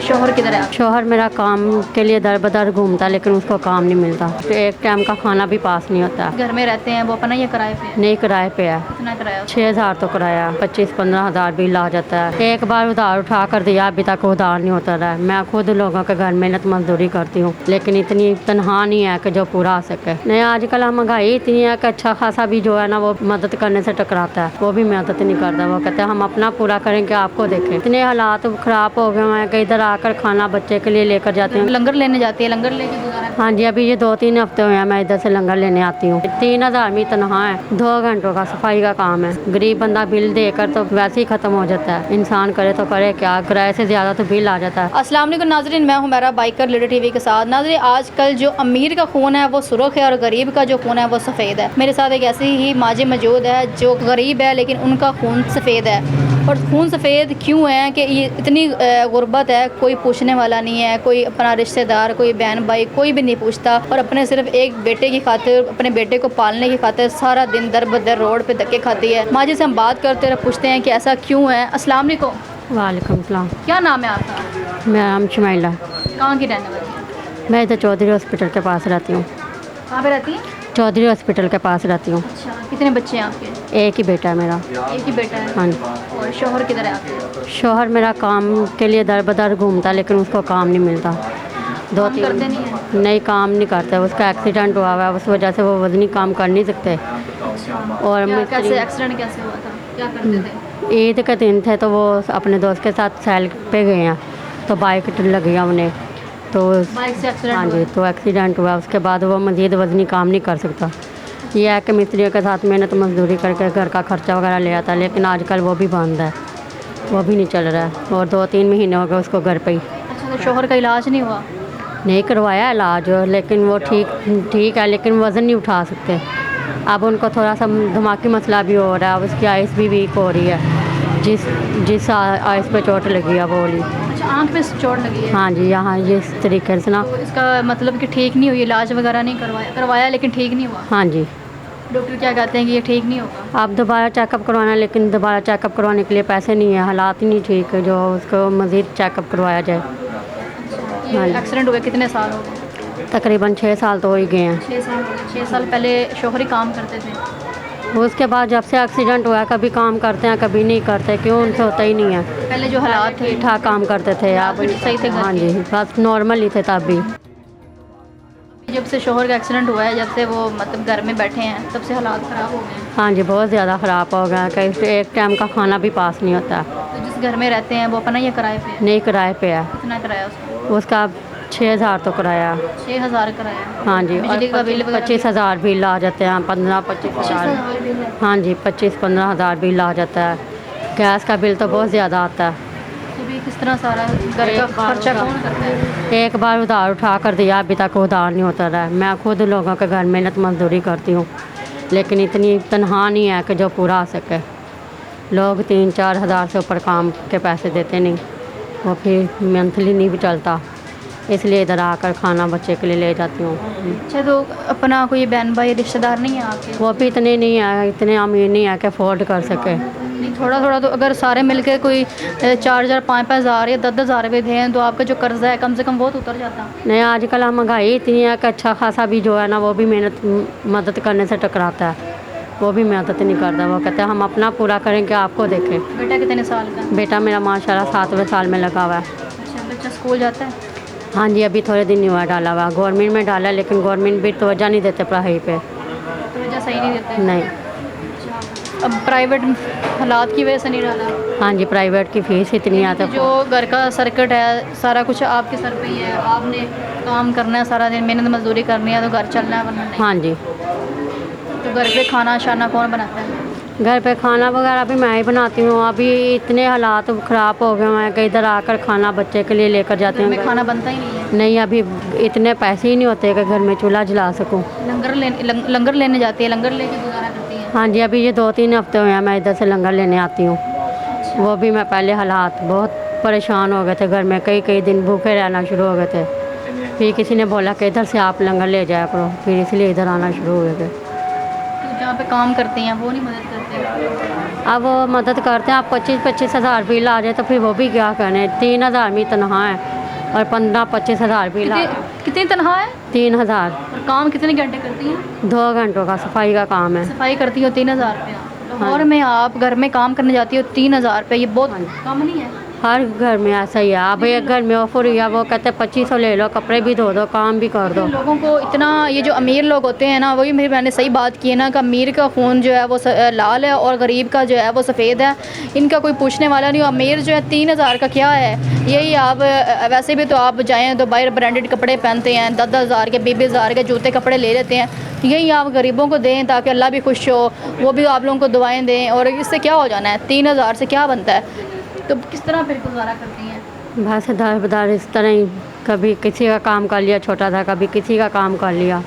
शोहर किधर है? शोहर मेरा काम के लिए दर बदर घूमता है, लेकिन उसको काम नहीं मिलता, तो एक टाइम का खाना भी पास नहीं होता। घर में रहते हैं वो अपना या किराए पे? नहीं, किराए पे है। कितना किराया? 6,000 तो किराया, 25-15 हज़ार बिल आ जाता है। एक बार उधार उठा कर दिया, अभी तक उधार नहीं होता रहा। मैं खुद लोगों के घर मेहनत मजदूरी करती हूँ, लेकिन इतनी तनख्वाह नहीं है कि जो पूरा आ सके। नहीं, आजकल महंगाई इतनी है कि अच्छा खासा भी जो है ना वो मदद करने से टकराता है, वो भी मदद नहीं करता। वो कहते हैं हम अपना पूरा करेंगे, आपको देखें। इतने हालात ख़राब हो गए हैं कि इधर आकर खाना बच्चे के लिए लेकर जाते हैं। लंगर लेने जाती है, लंगर लेके गुजारा? हाँ जी, अभी ये 2-3 हफ्ते हुए हैं मैं इधर से लंगर लेने आती हूँ। 3,000 में तनख्वाह है, 2 घंटों का सफाई का काम है। गरीब बंदा बिल देकर तो वैसे ही ख़त्म हो जाता है। इंसान करे तो करे क्या, किराए से ज़्यादा तो बिल आ जाता है। अस्सलाम वालेकुम नाज़रीन, मैं हुमैरा बाइकर लीडर टीवी के साथ। नाज़रीन, आजकल जो अमीर का खून है वो सुर्ख है और गरीब का जो खून है वो सफ़ेद है। मेरे साथ एक ऐसी ही माजी मौजूद है जो गरीब है लेकिन उनका खून सफ़ेद है। और खून सफ़ेद क्यों है कि ये इतनी गुर्बत है, कोई पूछने वाला नहीं है, कोई अपना रिश्तेदार, कोई बहन भाई, कोई भी नहीं पूछता। और अपने सिर्फ एक बेटे की खातिर, अपने बेटे को पालने की खातिर सारा दिन दर बदर रोड पे धक्के खाती है। माजी से हम बात करते हैं, पूछते हैं कि ऐसा क्यों है। अस्सलाम वालेकुम। वालेकुम सलाम। क्या नाम है आपका? मेरा नाम शुमाइला। कहाँ की रहने वाली है? मैं इधर चौधरी हॉस्पिटल के पास रहती हूँ। कहाँ पे रहती हैं? चौधरी हॉस्पिटल के पास रहती हूँ। अच्छा, कितने बच्चे हैं आपके? एक ही बेटा है मेरा। एक ही बेटा है? हाँ जी। और शोहर किधर है आपके? शोहर मेरा काम के लिए दर बदर घूमता है, लेकिन उसको काम नहीं मिलता। काम करते नहीं है? नहीं, काम नहीं करते। उसका एक्सीडेंट हुआ हुआ है, उस वजह से वो वजनी काम कर नहीं सकते। और कैसे एक्सीडेंट कैसे हुआ था? क्या करते थे? ईद के दिन थे तो वो अपने दोस्त के साथ सैल पे गए हैं, तो बाइक लग गया उन्हें, तो बाइक से एक्सीडेंट हाँ हुआ? जी, तो एक्सीडेंट हुआ। उसके बाद वो मज़ीद वजनी काम नहीं कर सकता। ये है कि मिस्त्रियों के साथ मेहनत मजदूरी करके घर का खर्चा वगैरह ले आता, लेकिन आजकल वो भी बंद है, वो भी नहीं चल रहा है। और 2-3 महीने हो गए उसको घर पे ही। अच्छा, तो शोहर का इलाज नहीं हुआ? नहीं करवाया इलाज, लेकिन वो ठीक है, लेकिन वज़न नहीं उठा सकते। अब उनको थोड़ा सा दिमागी मसला भी हो रहा है, उसकी आइस भी वीक हो रही है। जिस आइस पे चोट लगी है वो वाली। अच्छा, आँख पे चोट लगी है? हाँ जी, यहाँ इस तरीके से ना। तो इसका मतलब कि ठीक नहीं हुई, इलाज वगैरह नहीं करवाया लेकिन ठीक नहीं हुआ? हाँ जी। डॉक्टर क्या कहते हैं कि ये ठीक नहीं होगा? आप दोबारा चेकअप करवाना, लेकिन दोबारा चेकअप करवाने के लिए पैसे नहीं है, हालात ही नहीं ठीक है जो उसको मज़ीद चेकअप करवाया जाए। ये एक्सीडेंट हुए कितने साल हो गए? तकरीबन 6 साल तो हो ही गए हैं। 6 साल हो गए। 6 साल पहले शोहर ही काम करते थे? उसके बाद जब से एक्सीडेंट हुआ, कभी काम करते हैं कभी नहीं करते, क्यों उनसे होता ही नहीं है। पहले जो हालात थे ठीक ठाक काम करते थे, आप सही थे घर हाँ के? जी, बस नॉर्मल ही थे तब भी। जब से शोहर का एक्सीडेंट हुआ है, जब से वो मतलब घर में बैठे हैं, तब से हालात ख़राब हो गए हैं? हाँ जी, बहुत ज़्यादा ख़राब हो गया कि एक टाइम का खाना भी पास नहीं होता। तो जिस घर में रहते हैं वो अपना या किराए पे है? नहीं, किराए पे है। कितना किराया उसका? उसका 6,000 तो किराया। 6,000 किराया? हाँ जी, बिजली का बिल वगैरह? 25,000 बिल आ जाते हैं, 15-25 हज़ार। 25,000 बिल है? हाँ जी, 25-15 हज़ार बिल आ जाता है। गैस का बिल तो बहुत ज़्यादा आता है। तो भी किस तरह सारा घर का खर्चा कौन करता है? एक बार उधार उठा कर दिया, अभी तक उधार नहीं होता रहा। मैं खुद लोगों के घर मेहनत मजदूरी करती हूँ, लेकिन इतनी तनख्वाह नहीं है कि जो पूरा आ सके। लोग 3-4 हज़ार से ऊपर काम के पैसे देते नहीं, वो फिर मंथली नहीं भी चलता, इसलिए इधर आकर खाना बच्चे के लिए ले जाती हूँ। अच्छा, तो अपना कोई बहन भाई रिश्तेदार नहीं है आपके? वो भी इतने नहीं है, इतने अमीर नहीं है कि अफोर्ड कर सके। नहीं, थोड़ा थोड़ा तो अगर सारे मिलके कोई 4,000, 5,000, 5,000 या 10,000 भी दें तो आपका जो कर्जा है कम से कम वो तो उतर जाता। नहीं, आजकल महंगाई इतनी है कि अच्छा खासा भी जो है ना वो भी मेहनत मदद करने से टकराता है, वो भी मदद नहीं करता। वो कहते हैं हम अपना पूरा करेंगे, आपको देखें। बेटा कितने साल का? बेटा मेरा माशाल्लाह 7वें साल में लगा हुआ है। अच्छा, बच्चा स्कूल जाता है? हाँ जी, अभी थोड़े दिन हुआ डाला हुआ, गवर्नमेंट में डाला, लेकिन गवर्नमेंट भी तवज्जो नहीं देते पढ़ाई पे। तो वजह सही नहीं देते? नहीं। अब प्राइवेट हालात की वजह से नहीं डाला? हाँ जी, प्राइवेट की फ़ीस इतनी आती है। जो घर का सर्किट है सारा कुछ आपके सर पे ही है, आपने काम करना है, सारा दिन मेहनत मजदूरी करनी है, तो घर चलना है वरना नहीं। हाँ जी। तो घर पे खाना शाना कौन बनाता है? घर पे खाना वगैरह भी मैं ही बनाती हूँ। अभी इतने हालात ख़राब हो गए हैं कि इधर आकर खाना बच्चे के लिए लेकर जाते घर में हैं। खाना बनता ही नहीं है? नहीं, अभी इतने पैसे ही नहीं होते कि घर में चूल्हा जला सकूँ। लंगर लेने जाती है, लंगर लेके गुजारा करती है? हाँ जी, अभी ये 2-3 हफ्ते हुए हैं मैं इधर से लंगर लेने आती हूँ। वो भी मैं पहले हालात बहुत परेशान हो गए थे, घर में कई दिन भूखे रहना शुरू हो गए थे। फिर किसी ने बोला कि इधर से आप लंगर ले जाया करो, फिर इसलिए इधर आना शुरू हो गए थे। तो जहाँ पे काम करते हैं वो नहीं मदद करते? अब वो मदद करते हैं, आप 25-25 हज़ार बिल आ जाए तो फिर वो भी क्या करें। 3,000 में तनख्वाह है और 15-25 हज़ार बिल आ कितनी तनख्वाह है? 3,000। और काम कितने घंटे करती हैं? 2 घंटों का सफाई का काम है। सफाई करती हो 3,000 रुपया। लाहौर में आप घर में काम करने जाती हो 3,000 रुपये, ये बहुत कम नहीं है? हर घर में ऐसा ही है। अब एक घर में ऑफर हुआ, वो कहते हैं 2500 ले लो, कपड़े भी धो दो, काम भी कर दो। लोगों को इतना, ये जो अमीर लोग होते हैं ना, वही मैंने सही बात की है ना कि अमीर का खून जो है वो लाल है और गरीब का जो है वो सफ़ेद है। इनका कोई पूछने वाला नहीं। अमीर जो है 3,000 का क्या है, यही आप वैसे भी तो आप जाएँ तो बाहर ब्रांडेड कपड़े पहनते हैं, 10-10 हज़ार के 20-20 हज़ार के जूते कपड़े ले लेते हैं। यही आप गरीबों को दें ताकि अल्लाह भी खुश हो, वो भी आप लोगों को दुआएं दें। और इससे क्या हो जाना है, 3,000 से क्या बनता है? तो किस तरह फिर गुजारा करती हैं? बस दर बदर इस तरह ही, कभी किसी का काम कर लिया छोटा था, कभी किसी का काम कर लिया,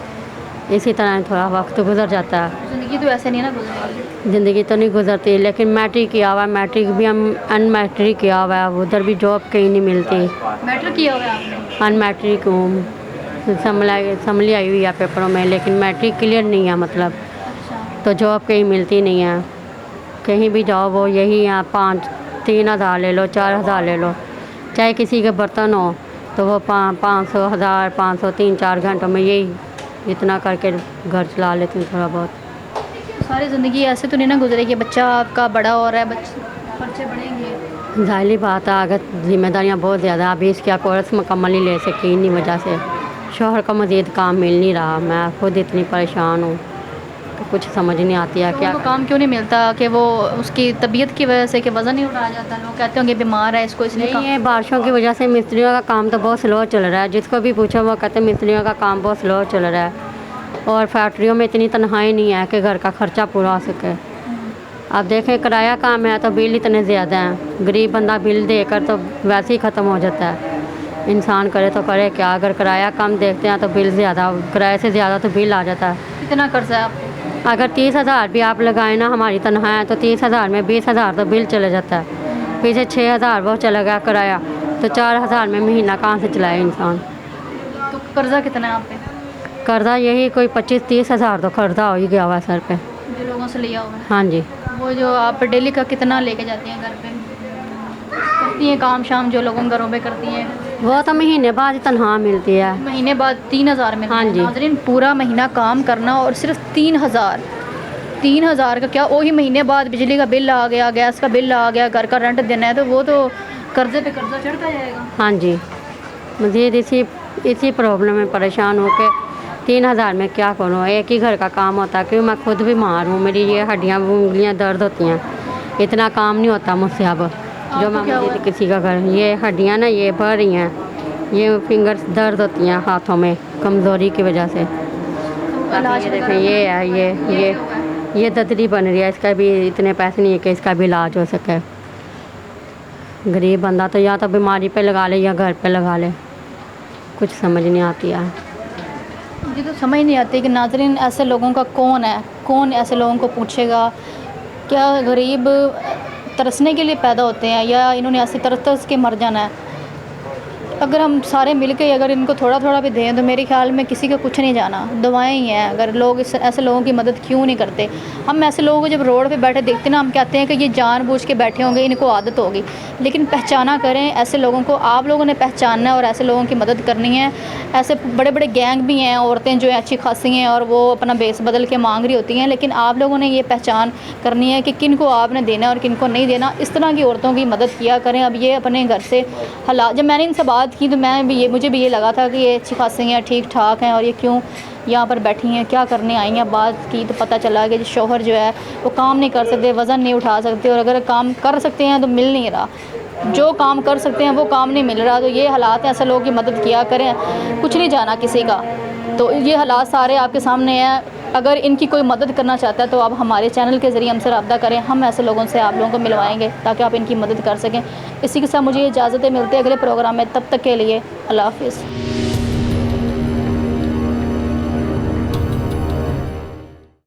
इसी तरह थोड़ा वक्त गुजर जाता है। ज़िंदगी तो ऐसे नहीं ना गुजरेगी। ज़िंदगी तो नहीं गुजरती, लेकिन मैट्रिक किया हुआ है, मैट्रिक भी हम अनमैट्रिक किया हुआ है, उधर भी जॉब कहीं नहीं मिलती। मैट्रिक किया हुआ है आपने? अनमैट्रिक हूँ, समझ आई हुई है पेपरों में, लेकिन मैट्रिक क्लियर नहीं है मतलब, अच्छा। तो जॉब कहीं मिलती नहीं है। कहीं भी जाओ वो यही है, 3,000 ले लो, 4,000 ले लो। चाहे किसी के बर्तन हो तो वो 500, 1,000, 500, 3-4 घंटों में यही इतना करके घर चला लेती हूँ थोड़ा बहुत। सारी ज़िंदगी ऐसे तो नहीं ना गुजरेगी, बच्चा आपका बड़ा हो रहा है, बच्चे बढ़ेंगे। ज़ाहिर बात है, आगे जिम्मेदारियाँ बहुत ज़्यादा, अभी इसकी कोर्स मुकम्मल नहीं ले सकी, इन्हीं वजह से शोहर का मज़ीद काम मिल नहीं रहा। मैं खुद इतनी परेशान हूँ कि कुछ समझ नहीं आती है क्या। काम क्यों नहीं मिलता? कि वो उसकी तबीयत की वजह से, कि वज़न नहीं उठाया जाता? लोग कहते होंगे बीमार है इसको, इसलिए नहीं है, बारिशों की वजह से मिस्त्रियों का काम तो बहुत स्लो चल रहा है। जिसको भी पूछो वो कहते हैं मिस्त्रियों का काम बहुत स्लो चल रहा है, और फैक्ट्रियों में इतनी तनख्वाही नहीं है कि घर का खर्चा पूरा हो सके। अब देखें, किराया काम है तो बिल इतने ज़्यादा हैं, गरीब बंदा बिल देकर तो वैसे ही ख़त्म हो जाता है। इंसान करे तो करे क्या, अगर किराया कम देखते हैं तो बिल ज़्यादा, किराए से ज़्यादा तो बिल आ जाता है। कितना कर्जा है आपको? अगर 30,000 भी आप लगाए ना हमारी तनख्वाह है, तो 30,000 में 20,000 तो बिल चले जाता है, पीछे 6,000 वो चला गया किराया, तो 4,000 में महीना कहाँ से चलाए इंसान। तो कर्जा कितना है आप पे? कर्जा यही कोई 25-30 हज़ार तो कर्जा हो ही गया हुआ सर पे। जो लोगों से लिया हुआ है? हाँ जी। वो जो आप डेली का कितना लेके जाती हैं घर पे? करती हैं काम शाम जो लोगों घरों पे करती हैं? वो तो महीने बाद ही तनख्वाह मिलती है। महीने बाद 3,000 में? हाँ जी। नाज़रीन, पूरा महीना काम करना और सिर्फ 3,000 का क्या, वही महीने बाद बिजली का बिल आ गया, गैस का बिल आ गया, घर का रेंट देना है, तो वो तो कर्जे पे कर्जा चढ़ता जाएगा। हाँ जी, मज़ीद इसी प्रॉब्लम में परेशान हो के 3,000 में क्या करूँ। एक ही घर का काम होता है, क्योंकि मैं खुद बीमार हूँ, मेरी ये हड्डियाँ उंगलियाँ दर्द होती हैं, इतना काम नहीं होता मुझसे अब। जो मैं मज़ीद किसी का घर, ये हड्डियाँ ना ये बढ़ रही हैं, ये फिंगर्स दर्द होती हैं हाथों में कमज़ोरी की वजह से। ये देखें, ये है ये ददरी बन रही है, इसका भी इतने पैसे नहीं है कि इसका भी इलाज हो सके। गरीब बंदा तो या तो बीमारी पे लगा ले या घर पे लगा ले, कुछ समझ नहीं आती है। मुझे तो समझ नहीं आती कि नाज़रीन ऐसे लोगों का कौन है, कौन ऐसे लोगों को पूछेगा? क्या गरीब तरसने के लिए पैदा होते हैं या इन्होंने ऐसे तरस के मर जाना है? अगर हम सारे मिल के अगर इनको थोड़ा थोड़ा भी दें तो मेरे ख्याल में किसी का कुछ नहीं जाना, दवाएं ही हैं। अगर लोग ऐसे लोगों की मदद क्यों नहीं करते? हम ऐसे लोगों को जब रोड पे बैठे देखते ना, हम कहते हैं कि ये जानबूझ के बैठे होंगे, इनको आदत होगी, लेकिन पहचाना करें ऐसे लोगों को। आप लोगों ने पहचानना है और ऐसे लोगों की मदद करनी है। ऐसे बड़े बड़े गैंग भी हैं, औरतें जो अच्छी खासी हैं और वो अपना बेस बदल के मांग रही होती हैं, लेकिन आप लोगों ने ये पहचान करनी है कि किन को आपने देना और किन को नहीं देना। इस तरह की औरतों की मदद किया करें। अब ये अपने घर से हालात, जब मैंने इनसे बात की तो मुझे भी ये लगा था कि ये अच्छी खासी हैं, ठीक ठाक हैं, और ये क्यों यहाँ पर बैठी हैं, क्या करने आई हैं। बात की तो पता चला कि शौहर जो है वो काम नहीं कर सकते, वज़न नहीं उठा सकते, और अगर काम कर सकते हैं तो मिल नहीं रहा, जो काम कर सकते हैं वो काम नहीं मिल रहा। तो ये हालात हैं, ऐसे लोगों की मदद किया करें, कुछ नहीं जाना किसी का। तो ये हालात सारे आपके सामने हैं। अगर इनकी कोई मदद करना चाहता है तो आप हमारे चैनल के ज़रिए हमसे रब्ता करें, हम ऐसे लोगों से आप लोगों को मिलवाएंगे ताकि आप इनकी मदद कर सकें। इसी के साथ मुझे इजाज़तें मिलती है अगले प्रोग्राम में, तब तक के लिए अल्लाह हाफ़िज़।